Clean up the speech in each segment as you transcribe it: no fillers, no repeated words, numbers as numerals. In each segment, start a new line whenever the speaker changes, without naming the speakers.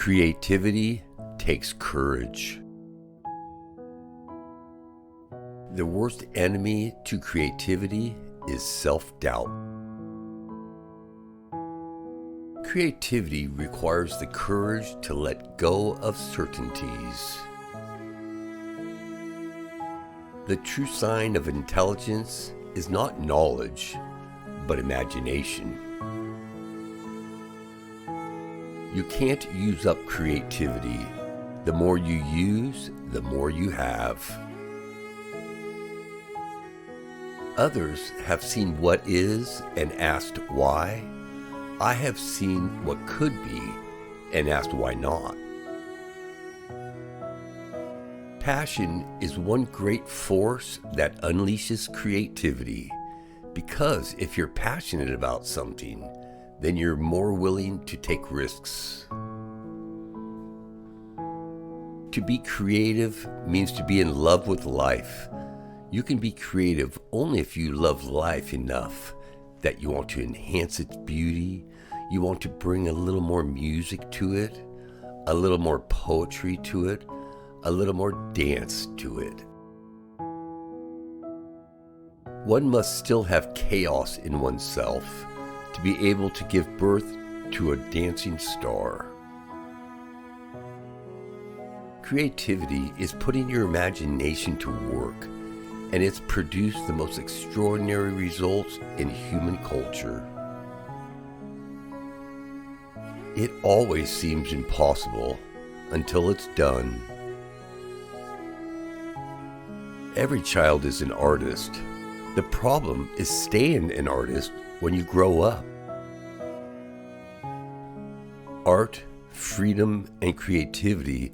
Creativity takes courage. The worst enemy to creativity is self-doubt. Creativity requires the courage to let go of certainties. The true sign of intelligence is not knowledge, but imagination. You can't use up creativity. The more you use, the more you have. Others have seen what is and asked why. I have seen what could be and asked why not. Passion is one great force that unleashes creativity, because if you're passionate about something, then you're more willing to take risks. To be creative means to be in love with life. You can be creative only if you love life enough that you want to enhance its beauty, you want to bring a little more music to it, a little more poetry to it, a little more dance to it. One must still have chaos in oneself to be able to give birth to a dancing star. Creativity is putting your imagination to work, and it's produced the most extraordinary results in human culture. It always seems impossible until it's done. Every child is an artist. The problem is staying an artist when you grow up. Art, freedom, and creativity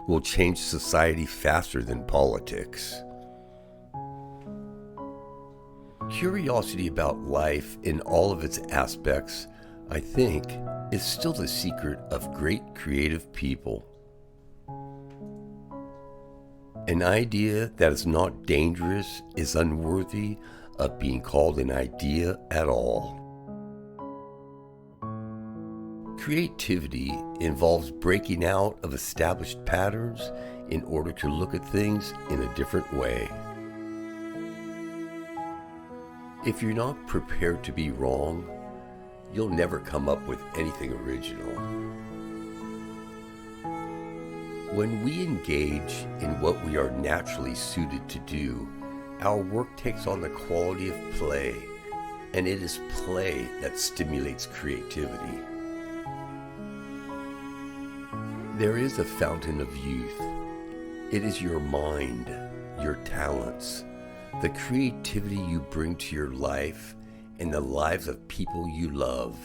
will change society faster than politics. Curiosity about life in all of its aspects, I think, is still the secret of great creative people. An idea that is not dangerous is unworthy of being called an idea at all. Creativity involves breaking out of established patterns in order to look at things in a different way. If you're not prepared to be wrong, you'll never come up with anything original. When we engage in what we are naturally suited to do, our work takes on the quality of play, and it is play that stimulates creativity. There is a fountain of youth. It is your mind, your talents, the creativity you bring to your life and the lives of people you love.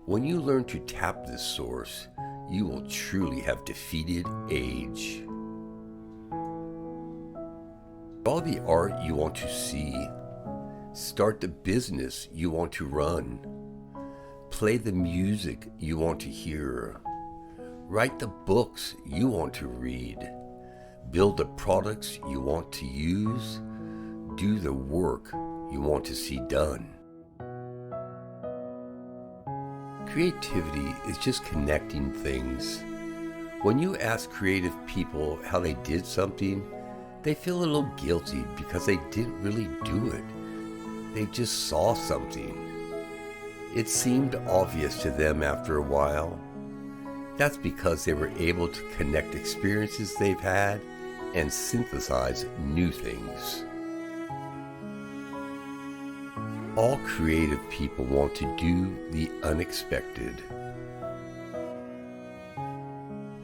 When you learn to tap this source, you will truly have defeated age. Draw the art you want to see. Start the business you want to run. Play the music you want to hear. Write the books you want to read. Build the products you want to use. Do the work you want to see done. Creativity is just connecting things. When you ask creative people how they did something, they feel a little guilty because they didn't really do it. They just saw something. It seemed obvious to them after a while. That's because they were able to connect experiences they've had and synthesize new things. All creative people want to do the unexpected.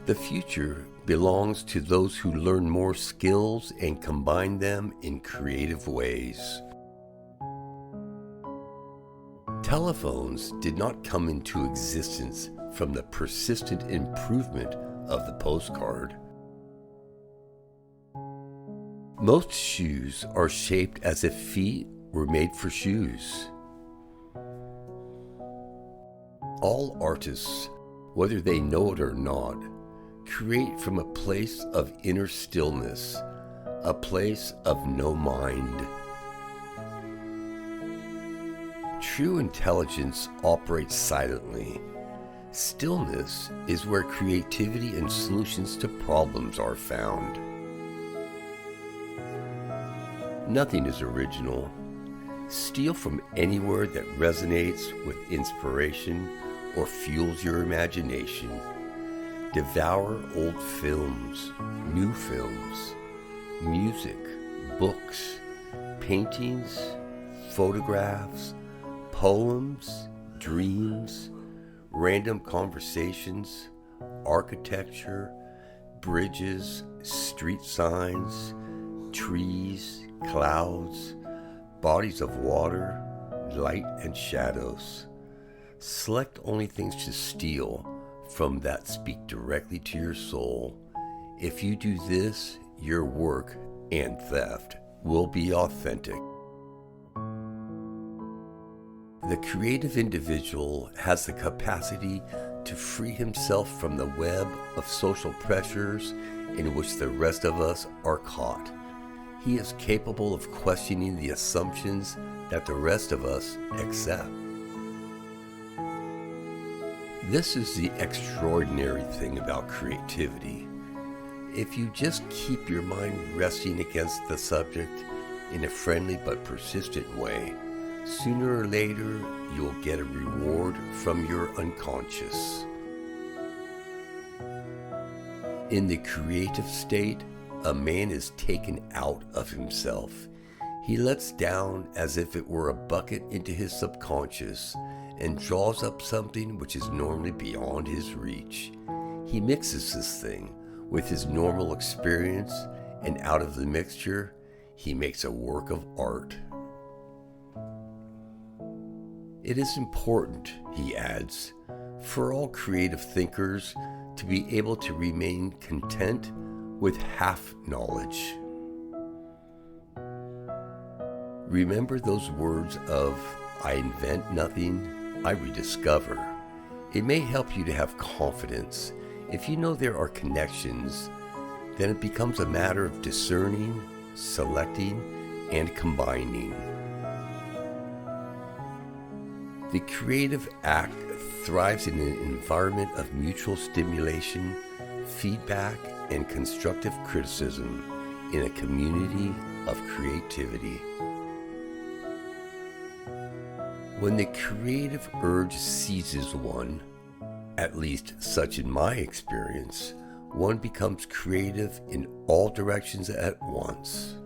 The future belongs to those who learn more skills and combine them in creative ways. Telephones did not come into existence from the persistent improvement of the postcard. Most shoes are shaped as if feet were made for shoes. All artists, whether they know it or not, create from a place of inner stillness, a place of no mind. True intelligence operates silently. Stillness is where creativity and solutions to problems are found. Nothing is original. Steal from anywhere that resonates with inspiration or fuels your imagination. Devour old films, new films, music, books, paintings, photographs, poems, dreams, random conversations, architecture, bridges, street signs, trees, clouds, bodies of water, light and shadows. Select only things to steal from that speak directly to your soul. If you do this, your work and theft will be authentic. The creative individual has the capacity to free himself from the web of social pressures in which the rest of us are caught. He is capable of questioning the assumptions that the rest of us accept. This is the extraordinary thing about creativity. If you just keep your mind resting against the subject in a friendly but persistent way, sooner or later you'll get a reward from your unconscious. In the creative state, a man is taken out of himself. He lets down as if it were a bucket into his subconscious and draws up something which is normally beyond his reach. He mixes this thing with his normal experience, and out of the mixture, he makes a work of art. It is important, he adds, for all creative thinkers to be able to remain content with half knowledge. Remember those words of, "I invent nothing, I rediscover." It may help you to have confidence. If you know there are connections, then it becomes a matter of discerning, selecting, and combining. The creative act thrives in an environment of mutual stimulation, feedback, and constructive criticism in a community of creativity. When the creative urge seizes one, at least such in my experience, one becomes creative in all directions at once.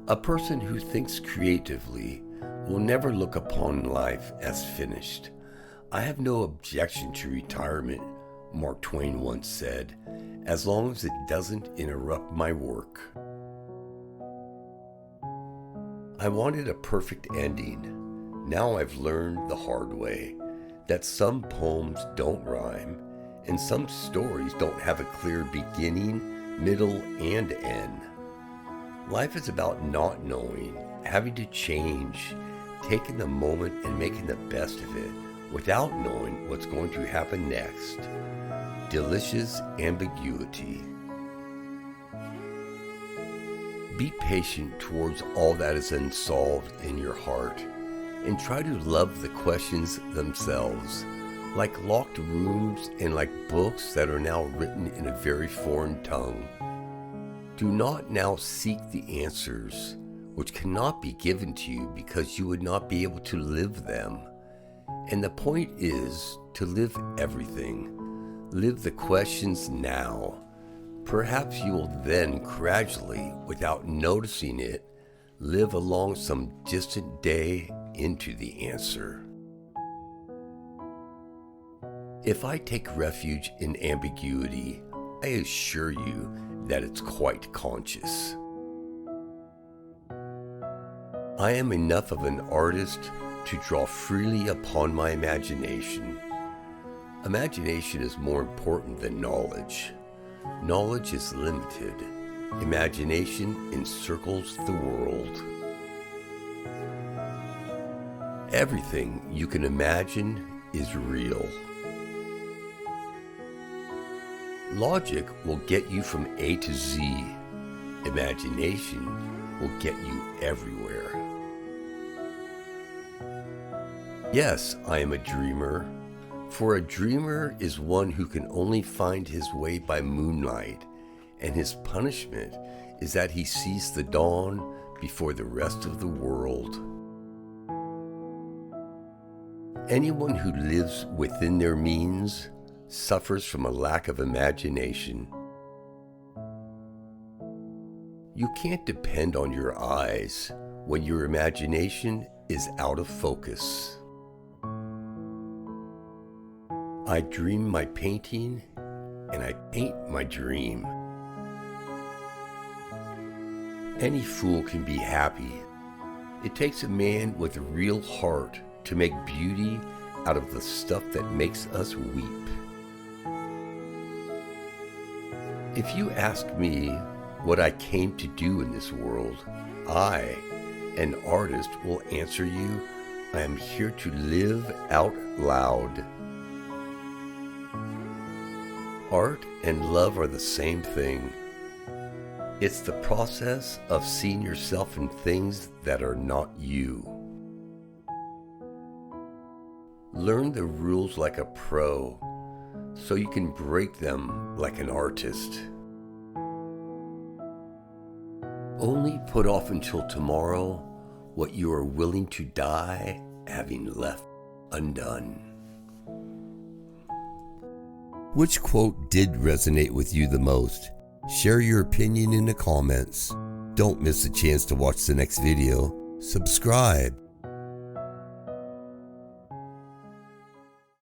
A person who thinks creatively will never look upon life as finished. "I have no objection to retirement," Mark Twain once said, "as long as it doesn't interrupt my work." I wanted a perfect ending. Now I've learned the hard way that some poems don't rhyme and some stories don't have a clear beginning, middle, and end. Life is about not knowing, having to change, taking the moment and making the best of it without knowing what's going to happen next. Delicious ambiguity. Be patient towards all that is unsolved in your heart, and try to love the questions themselves, like locked rooms and like books that are now written in a very foreign tongue. Do not now seek the answers, which cannot be given to you because you would not be able to live them. And the point is to live everything. Live the questions now. Perhaps you will then gradually, without noticing it, live along some distant day into the answer. If I take refuge in ambiguity, I assure you that it's quite conscious. I am enough of an artist to draw freely upon my imagination. Imagination is more important than knowledge. Knowledge is limited. Imagination encircles the world. Everything you can imagine is real. Logic will get you from A to Z. Imagination will get you everywhere. Yes, I am a dreamer. For a dreamer is one who can only find his way by moonlight, and his punishment is that he sees the dawn before the rest of the world. Anyone who lives within their means suffers from a lack of imagination. You can't depend on your eyes when your imagination is out of focus. I dream my painting and I paint my dream. Any fool can be happy. It takes a man with a real heart to make beauty out of the stuff that makes us weep. If you ask me what I came to do in this world, I, an artist, will answer you, I am here to live out loud. Art and love are the same thing. It's the process of seeing yourself in things that are not you. Learn the rules like a pro, so you can break them like an artist. Only put off until tomorrow what you are willing to die having left undone. Which quote did resonate with you the most? Share your opinion in the comments. Don't miss a chance to watch the next video. Subscribe.